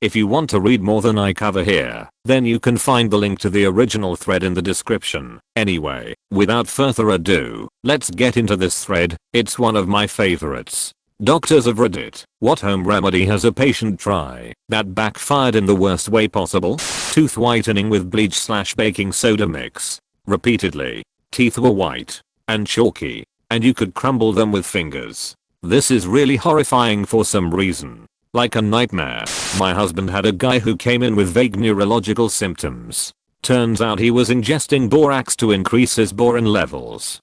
If you want to read more than I cover here, then you can find the link to the original thread in the description. Anyway, without further ado, let's get into this thread. It's one of my favorites. Doctors of Reddit, what home remedy has a patient try that backfired in the worst way possible? Tooth whitening with bleach/baking soda mix. Repeatedly. Teeth were white and chalky, and you could crumble them with fingers. This is really horrifying for some reason. Like a nightmare. My husband had a guy who came in with vague neurological symptoms. Turns out he was ingesting borax to increase his boron levels.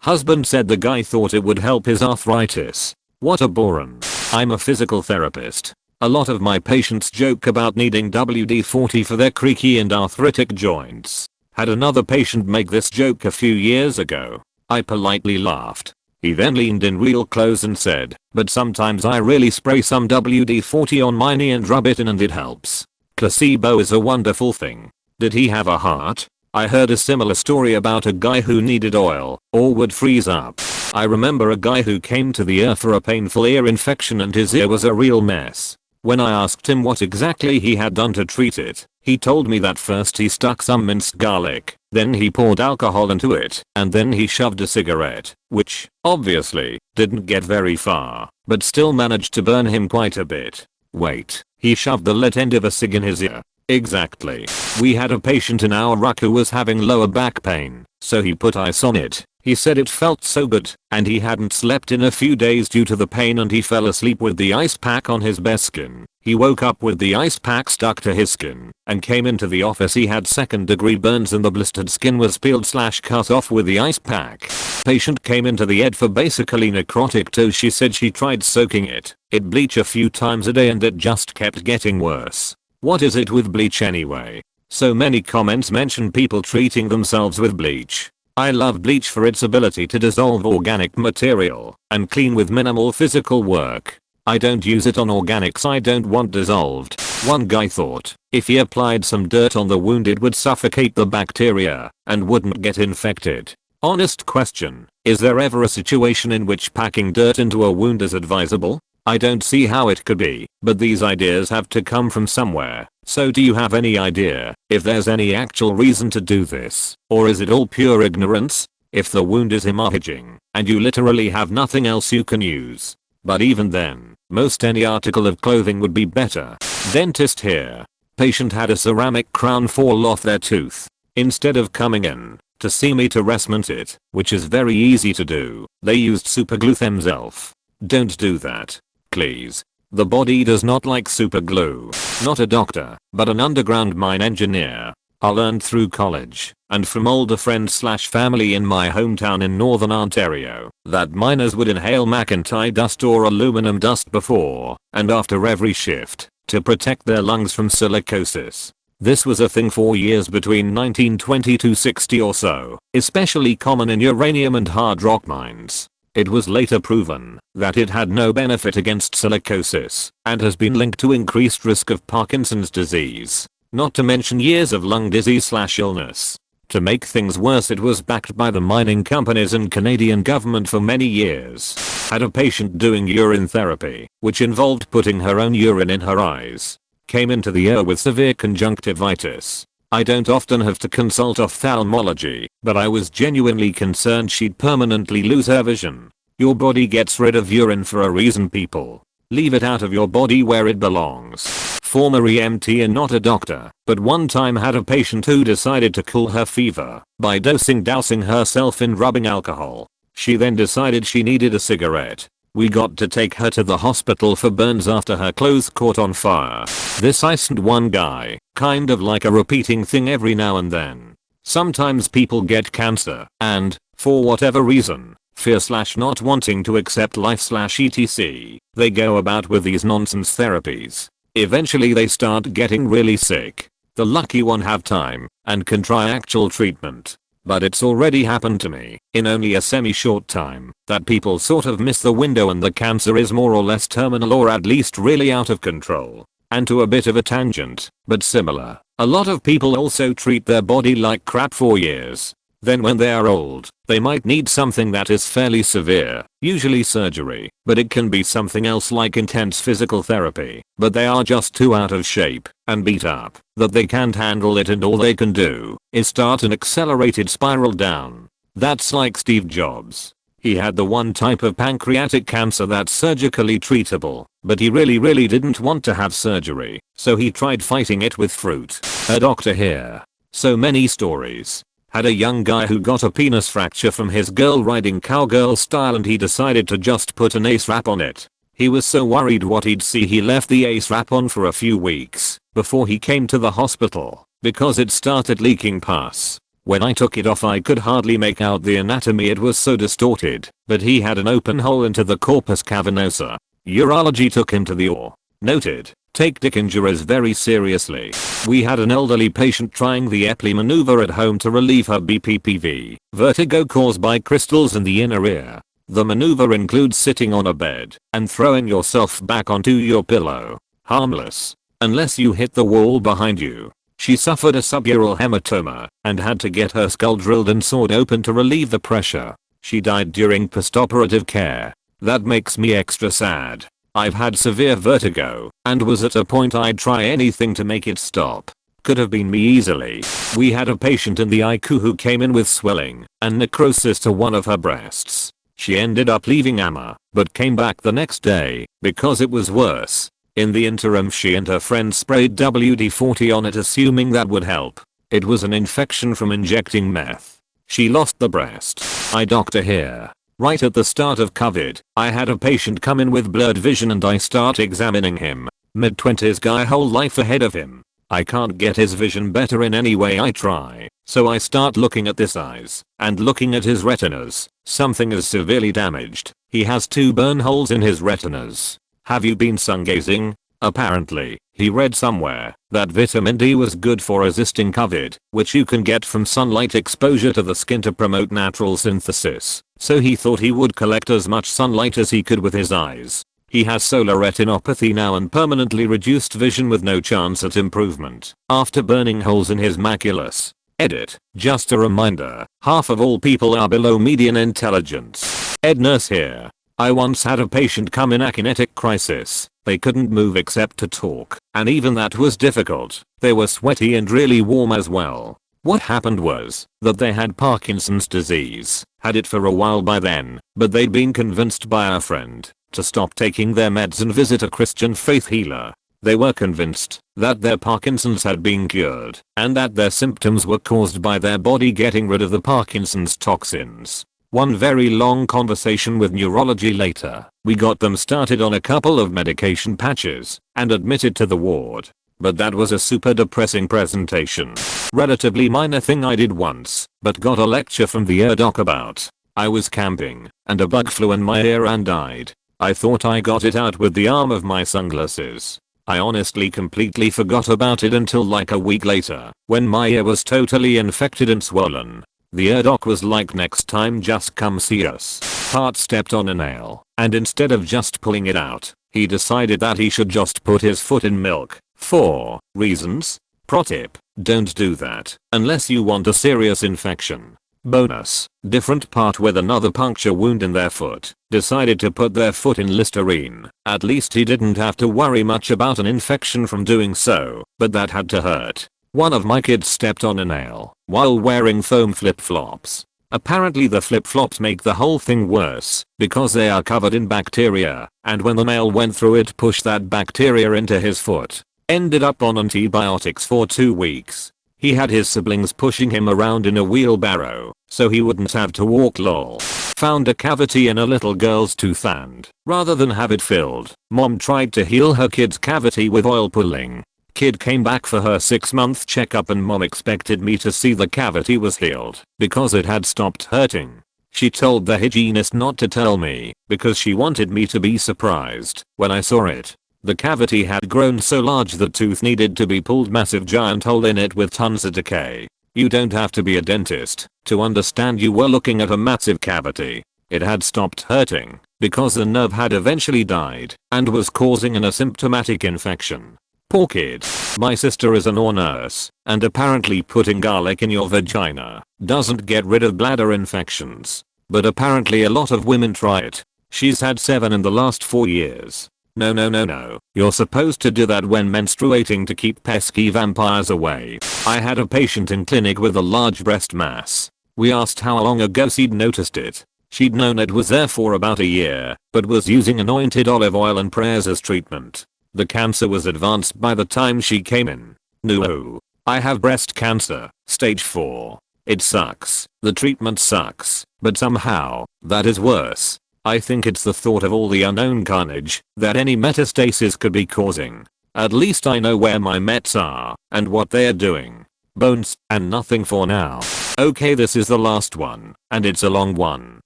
Husband said the guy thought it would help his arthritis. What a boron. I'm a physical therapist. A lot of my patients joke about needing WD-40 for their creaky and arthritic joints. Had another patient make this joke a few years ago. I politely laughed. He then leaned in real close and said, but sometimes I really spray some WD-40 on my knee and rub it in and it helps. Placebo is a wonderful thing. Did he have a heart? I heard a similar story about a guy who needed oil or would freeze up. I remember a guy who came to the ER for a painful ear infection and his ear was a real mess. When I asked him what exactly he had done to treat it, he told me that first he stuck some minced garlic, then he poured alcohol into it, and then he shoved a cigarette, which, obviously, didn't get very far, but still managed to burn him quite a bit. Wait, he shoved the lit end of a cig in his ear. Exactly. We had a patient in our RUC who was having lower back pain, so he put ice on it. He said it felt so good, and he hadn't slept in a few days due to the pain and he fell asleep with the ice pack on his bare skin. He woke up with the ice pack stuck to his skin, and came into the office. He had second-degree burns and the blistered skin was peeled/cut off with the ice pack. Patient came into the ED for basically necrotic toes. She said she tried soaking it. It bleach a few times a day and it just kept getting worse. What is it with bleach anyway? So many comments mention people treating themselves with bleach. I love bleach for its ability to dissolve organic material and clean with minimal physical work. I don't use it on organics I don't want dissolved. One guy thought if he applied some dirt on the wound it would suffocate the bacteria and wouldn't get infected. Honest question, is there ever a situation in which packing dirt into a wound is advisable? I don't see how it could be, but these ideas have to come from somewhere. So do you have any idea if there's any actual reason to do this, or is it all pure ignorance? If the wound is hemorrhaging and you literally have nothing else you can use. But even then, most any article of clothing would be better. Dentist here. Patient had a ceramic crown fall off their tooth. Instead of coming in to see me to resmont it, which is very easy to do, they used superglue themselves. Don't do that. Please. The body does not like super glue. Not a doctor, but an underground mine engineer. I learned through college and from older friends/family in my hometown in Northern Ontario that miners would inhale McIntyre dust or aluminum dust before and after every shift to protect their lungs from silicosis. This was a thing for years between 1920 to 60 or so, especially common in uranium and hard rock mines. It was later proven that it had no benefit against silicosis and has been linked to increased risk of Parkinson's disease, not to mention years of lung disease/illness. To make things worse, it was backed by the mining companies and Canadian government for many years. Had a patient doing urine therapy, which involved putting her own urine in her eyes. Came into the ER with severe conjunctivitis. I don't often have to consult ophthalmology, but I was genuinely concerned she'd permanently lose her vision. Your body gets rid of urine for a reason, people. Leave it out of your body where it belongs. Former EMT and not a doctor, but one time had a patient who decided to cool her fever by dousing herself in rubbing alcohol. She then decided she needed a cigarette. We got to take her to the hospital for burns after her clothes caught on fire. This iced one guy, kind of like a repeating thing every now and then. Sometimes people get cancer and, for whatever reason, fear/not wanting to accept life/etc. They go about with these nonsense therapies. Eventually they start getting really sick. The lucky one have time and can try actual treatment. But it's already happened to me, in only a semi-short time, that people sort of miss the window and the cancer is more or less terminal or at least really out of control. And to a bit of a tangent, but similar, a lot of people also treat their body like crap for years. Then when they are old, they might need something that is fairly severe, usually surgery, but it can be something else like intense physical therapy, but they are just too out of shape and beat up that they can't handle it, and all they can do is start an accelerated spiral down. That's like Steve Jobs. He had the one type of pancreatic cancer that's surgically treatable, but he really didn't want to have surgery, so he tried fighting it with fruit. A doctor here. So many stories. Had a young guy who got a penis fracture from his girl riding cowgirl style, and he decided to just put an ace wrap on it. He was so worried what he'd see, he left the ace wrap on for a few weeks before he came to the hospital because it started leaking pus. When I took it off, I could hardly make out the anatomy, it was so distorted, but he had an open hole into the corpus cavernosa. Urology took him to the OR. Noted. Take dick injuries very seriously. We had an elderly patient trying the Epley maneuver at home to relieve her BPPV, vertigo caused by crystals in the inner ear. The maneuver includes sitting on a bed and throwing yourself back onto your pillow. Harmless. Unless you hit the wall behind you. She suffered a subdural hematoma and had to get her skull drilled and sawed open to relieve the pressure. She died during postoperative care. That makes me extra sad. I've had severe vertigo and was at a point I'd try anything to make it stop. Could have been me easily. We had a patient in the ICU who came in with swelling and necrosis to one of her breasts. She ended up leaving AMA, but came back the next day because it was worse. In the interim, she and her friend sprayed WD-40 on it, assuming that would help. It was an infection from injecting meth. She lost the breast. Doctor here. Right at the start of COVID, I had a patient come in with blurred vision and I start examining him. Mid-20s guy, whole life ahead of him. I can't get his vision better in any way I try, so I start looking at his eyes and looking at his retinas. Something is severely damaged. He has 2 burn holes in his retinas. Have you been sungazing? Apparently, he read somewhere that vitamin D was good for resisting COVID, which you can get from sunlight exposure to the skin to promote natural synthesis. So he thought he would collect as much sunlight as he could with his eyes. He has solar retinopathy now and permanently reduced vision with no chance at improvement after burning holes in his maculas. Edit. Just a reminder, half of all people are below median intelligence. Ed Nurse here. I once had a patient come in akinetic crisis. They couldn't move except to talk, and even that was difficult. They were sweaty and really warm as well. What happened was that they had Parkinson's disease, had it for a while by then, but they'd been convinced by a friend to stop taking their meds and visit a Christian faith healer. They were convinced that their Parkinson's had been cured and that their symptoms were caused by their body getting rid of the Parkinson's toxins. One very long conversation with neurology later, we got them started on a couple of medication patches and admitted to the ward. But that was a super depressing presentation. Relatively minor thing I did once, but got a lecture from the ear doc about. I was camping and a bug flew in my ear and died. I thought I got it out with the arm of my sunglasses. I honestly completely forgot about it until like a week later, when my ear was totally infected and swollen. The ear doc was like, next time just come see us. Part stepped on a nail, and instead of just pulling it out, he decided that he should just put his foot in milk. 4 reasons. Pro tip, don't do that unless you want a serious infection. Bonus, different part with another puncture wound in their foot, decided to put their foot in Listerine. At least he didn't have to worry much about an infection from doing so, but that had to hurt. One of my kids stepped on a nail while wearing foam flip-flops. Apparently the flip-flops make the whole thing worse because they are covered in bacteria, and when the nail went through it pushed that bacteria into his foot. Ended up on antibiotics for 2 weeks. He had his siblings pushing him around in a wheelbarrow so he wouldn't have to walk lol. Found a cavity in a little girl's tooth and, rather than have it filled, mom tried to heal her kid's cavity with oil pulling. Kid came back for her 6-month checkup and mom expected me to see the cavity was healed because it had stopped hurting. She told the hygienist not to tell me because she wanted me to be surprised when I saw it. The cavity had grown so large the tooth needed to be pulled, massive giant hole in it with tons of decay. You don't have to be a dentist to understand you were looking at a massive cavity. It had stopped hurting because the nerve had eventually died and was causing an asymptomatic infection. Poor kid. My sister is an OR nurse, and apparently putting garlic in your vagina doesn't get rid of bladder infections. But apparently a lot of women try it. She's had 7 in the last 4 years. No no no no. You're supposed to do that when menstruating to keep pesky vampires away. I had a patient in clinic with a large breast mass. We asked how long ago she'd noticed it. She'd known it was there for about a year, but was using anointed olive oil and prayers as treatment. The cancer was advanced by the time she came in. No. I have breast cancer, stage 4. It sucks. The treatment sucks. But somehow, that is worse. I think it's the thought of all the unknown carnage that any metastasis could be causing. At least I know where my mets are and what they're doing. Bones and nothing for now. Okay, this is the last one, and it's a long one.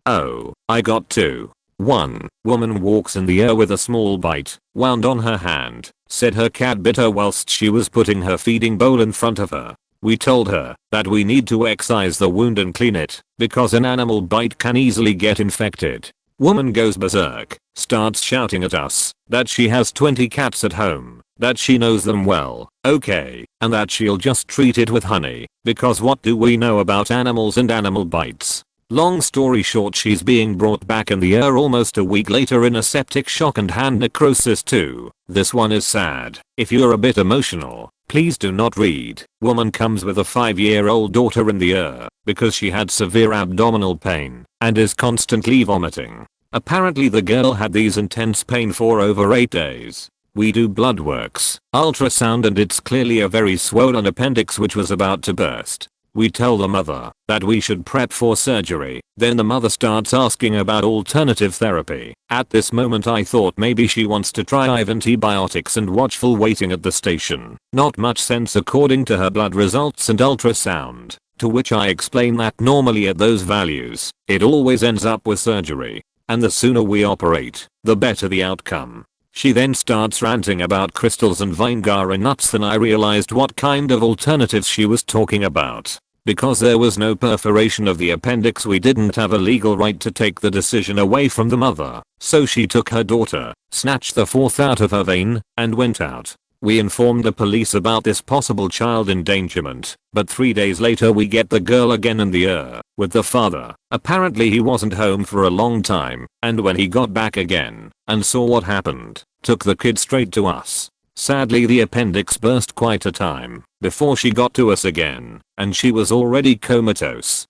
Oh, I got 2. 1. Woman walks in the air with a small bite wound on her hand. Said her cat bit her whilst she was putting her feeding bowl in front of her. We told her that we need to excise the wound and clean it because an animal bite can easily get infected. Woman goes berserk, starts shouting at us that she has 20 cats at home, that she knows them well, okay, and that she'll just treat it with honey because what do we know about animals and animal bites? Long story short, she's being brought back in the air almost a week later in a septic shock and hand necrosis too. This one is sad. If you're a bit emotional, please do not read. Woman comes with a 5-year-old daughter in the air because she had severe abdominal pain and is constantly vomiting. Apparently the girl had these intense pain for over 8 days. We do blood works, ultrasound, and it's clearly a very swollen appendix which was about to burst. We tell the mother that we should prep for surgery. Then the mother starts asking about alternative therapy. At this moment I thought maybe she wants to try IV antibiotics and watchful waiting at the station. Not much sense according to her blood results and ultrasound. To which I explain that normally at those values, it always ends up with surgery. And the sooner we operate, the better the outcome. She then starts ranting about crystals and Vingara nuts. Then I realized what kind of alternatives she was talking about. Because there was no perforation of the appendix, we didn't have a legal right to take the decision away from the mother. So she took her daughter, snatched the fourth out of her vein, and went out. We informed the police about this possible child endangerment, but 3 days later we get the girl again in the air with the father. Apparently he wasn't home for a long time, and when he got back again and saw what happened, took the kid straight to us. Sadly the appendix burst quite a time before she got to us again, and she was already comatose.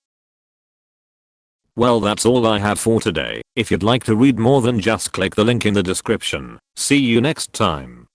Well, that's all I have for today. If you'd like to read more, then just click the link in the description. See you next time.